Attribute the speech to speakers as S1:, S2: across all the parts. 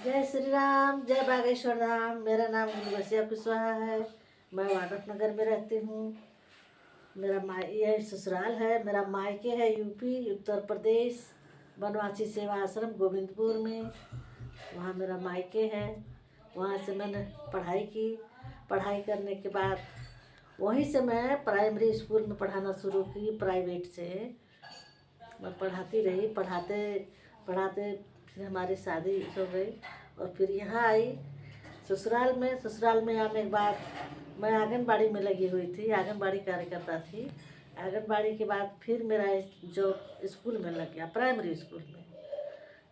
S1: जय श्री राम, जय बागेश्वर धाम। मेरा नाम गुलबसिया कुशवाहा है। मैं वाड्रफ नगर में रहती हूँ। मेरा ये ससुराल है। मेरा मायके है यूपी उत्तर प्रदेश, बनवासी सेवा आश्रम गोविंदपुर में। वहाँ मेरा मायके है। वहाँ से मैंने पढ़ाई की। पढ़ाई करने के बाद वहीं से मैं प्राइमरी स्कूल में पढ़ाना शुरू की। प्राइवेट से मैं पढ़ाती रही। पढ़ाते पढ़ाते फिर हमारी शादी हो गई और फिर यहाँ आई ससुराल में। ससुराल में आने के बाद मैं आंगनबाड़ी में लगी हुई थी, आंगनबाड़ी कार्यकर्ता थी। आंगनबाड़ी के बाद फिर मेरा जो स्कूल में लग गया, प्राइमरी स्कूल में।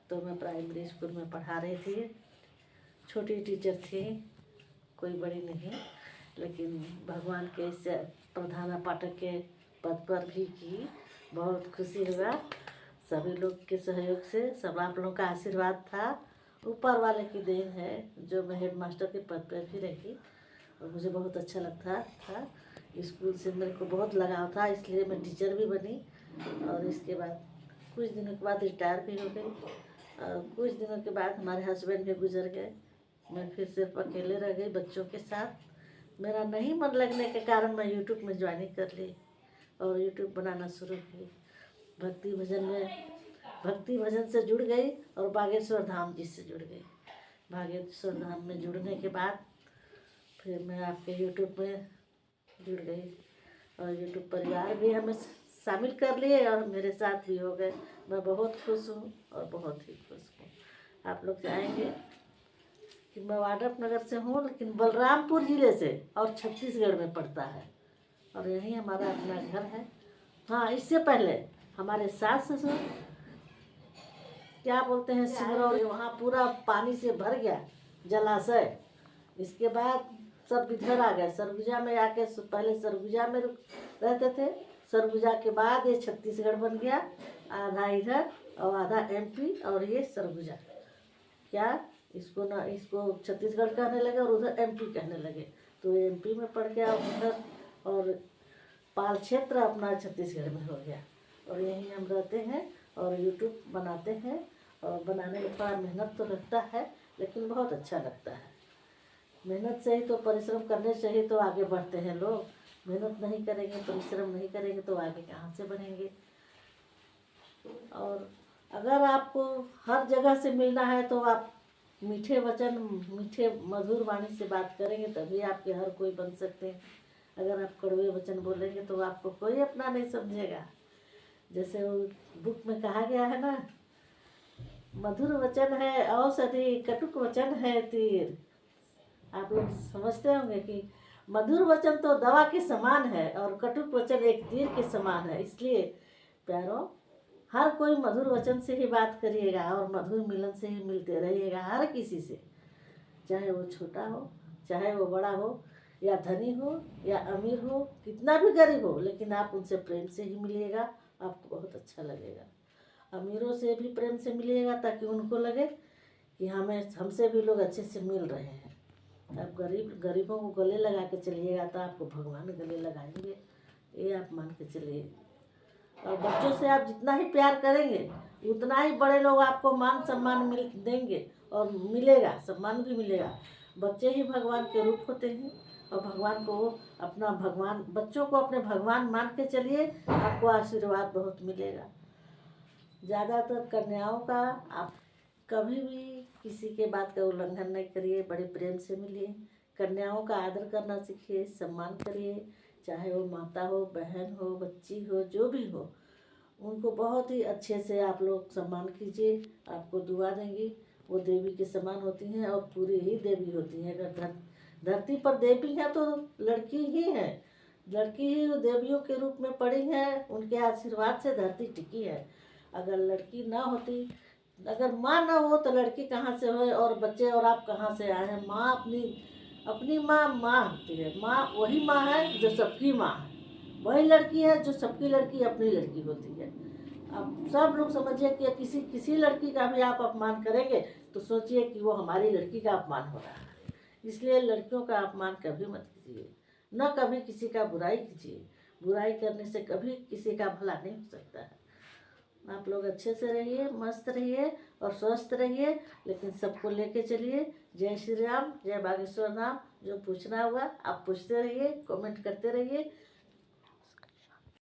S1: तो मैं प्राइमरी स्कूल में पढ़ा रही थी। छोटी टीचर थी, कोई बड़ी नहीं, लेकिन भगवान के इस प्रधान पाठक के पद पर भी की। बहुत खुशी हुआ। सभी लोग के सहयोग से, सब आप लोगों का आशीर्वाद था, ऊपर वाले की देन है जो मैं हेड मास्टर के पद पर भी रही। और मुझे बहुत अच्छा लगता था। स्कूल से मेरे को बहुत लगाव था, इसलिए मैं टीचर भी बनी। और इसके बाद कुछ दिनों के बाद रिटायर भी हो गई। और कुछ दिनों के बाद हमारे हस्बैंड भी गुजर गए। मैं फिर सिर्फ अकेले रह गई बच्चों के साथ। मेरा नहीं मन लगने के कारण मैं यूट्यूब में ज्वाइनिंग कर ली और यूट्यूब बनाना शुरू की। भक्ति भजन से जुड़ गई और बागेश्वर धाम जी से जुड़ गई। बागेश्वर धाम में जुड़ने के बाद फिर मैं आपके यूट्यूब में जुड़ गई और यूट्यूब परिवार भी हमें शामिल कर लिए और मेरे साथ भी हो गए। मैं बहुत खुश हूँ और बहुत ही खुश हूँ। आप लोग चाहेंगे कि मैं वाड्रफ नगर से हूँ, लेकिन बलरामपुर ज़िले से और छत्तीसगढ़ में पड़ता है और यहीं हमारा अपना घर है। हाँ, इससे पहले हमारे सास ससुर क्या बोलते हैं सिमरौली, वहाँ पूरा पानी से भर गया जलाशय। इसके बाद सब इधर आ गए, सरगुजा में आके। पहले सरगुजा में रहते थे। सरगुजा के बाद ये छत्तीसगढ़ बन गया, आधा इधर और आधा एमपी। और ये सरगुजा क्या इसको ना, इसको छत्तीसगढ़ कहने लगे और उधर एमपी कहने लगे। तो एमपी में पड़ गया उधर, और पाल क्षेत्र अपना छत्तीसगढ़ में हो गया। और यहीं हम रहते हैं और यूट्यूब बनाते हैं। और बनाने में थोड़ा मेहनत तो लगता है, लेकिन बहुत अच्छा लगता है। मेहनत से ही तो, परिश्रम करने से ही तो आगे बढ़ते हैं लोग। मेहनत नहीं करेंगे, परिश्रम नहीं करेंगे तो आगे कहाँ से बढ़ेंगे। और अगर आपको हर जगह से मिलना है तो आप मीठे वचन, मीठे मधुर वाणी से बात करेंगे, तभी आपके हर कोई बन सकते हैं। अगर आप कड़वे वचन बोलेंगे तो आपको कोई अपना नहीं समझेगा। जैसे वो बुक में कहा गया है ना, मधुर वचन है औषधि, कटुक वचन है तीर। आप लोग समझते होंगे कि मधुर वचन तो दवा के समान है और कटुक वचन एक तीर के समान है। इसलिए प्यारों, हर कोई मधुर वचन से ही बात करिएगा और मधुर मिलन से ही मिलते रहिएगा हर किसी से। चाहे वो छोटा हो, चाहे वो बड़ा हो, या धनी हो या अमीर हो, कितना भी गरीब हो, लेकिन आप उनसे प्रेम से ही मिलिएगा। आपको बहुत अच्छा लगेगा। अमीरों से भी प्रेम से मिलिएगा ताकि उनको लगे कि हमसे भी लोग अच्छे से मिल रहे हैं। आप गरीबों को गले लगा के चलिएगा तो आपको भगवान गले लगाएंगे, ये आप मान के चलिए। और बच्चों से आप जितना ही प्यार करेंगे उतना ही बड़े लोग आपको मान सम्मान देंगे और मिलेगा, सम्मान भी मिलेगा। बच्चे ही भगवान के रूप होते हैं और भगवान को अपना भगवान, बच्चों को अपने भगवान मान के चलिए, आपको आशीर्वाद बहुत मिलेगा। ज़्यादातर कन्याओं का आप कभी भी किसी के बात का उल्लंघन नहीं करिए, बड़े प्रेम से मिलिए। कन्याओं का आदर करना सीखिए, सम्मान करिए। चाहे वो माता हो, बहन हो, बच्ची हो, जो भी हो, उनको बहुत ही अच्छे से आप लोग सम्मान कीजिए। आपको दुआ देंगी। वो देवी के समान होती हैं और पूरी ही देवी होती हैं। अगर धरती पर देवी है तो लड़की ही है। लड़की ही देवियों के रूप में पड़ी है, उनके आशीर्वाद से धरती टिकी है। अगर लड़की ना होती, अगर माँ ना हो तो लड़की कहाँ से हो और बच्चे और आप कहाँ से आए हैं। माँ अपनी अपनी माँ होती है। माँ वही माँ है जो सबकी माँ है। वही लड़की है जो सबकी लड़की अपनी लड़की होती है। अब सब लोग समझिए कि किसी लड़की का भी आप अपमान करेंगे तो सोचिए कि वो हमारी लड़की का अपमान हो रहा है। इसलिए लड़कियों का अपमान कभी मत कीजिए, न कभी किसी का बुराई कीजिए। बुराई करने से कभी किसी का भला नहीं हो सकता है। आप लोग अच्छे से रहिए, मस्त रहिए और स्वस्थ रहिए, लेकिन सबको लेके चलिए। जय श्री राम, जय बागेश्वर धाम। जो पूछना हुआ आप पूछते रहिए, कमेंट करते रहिए।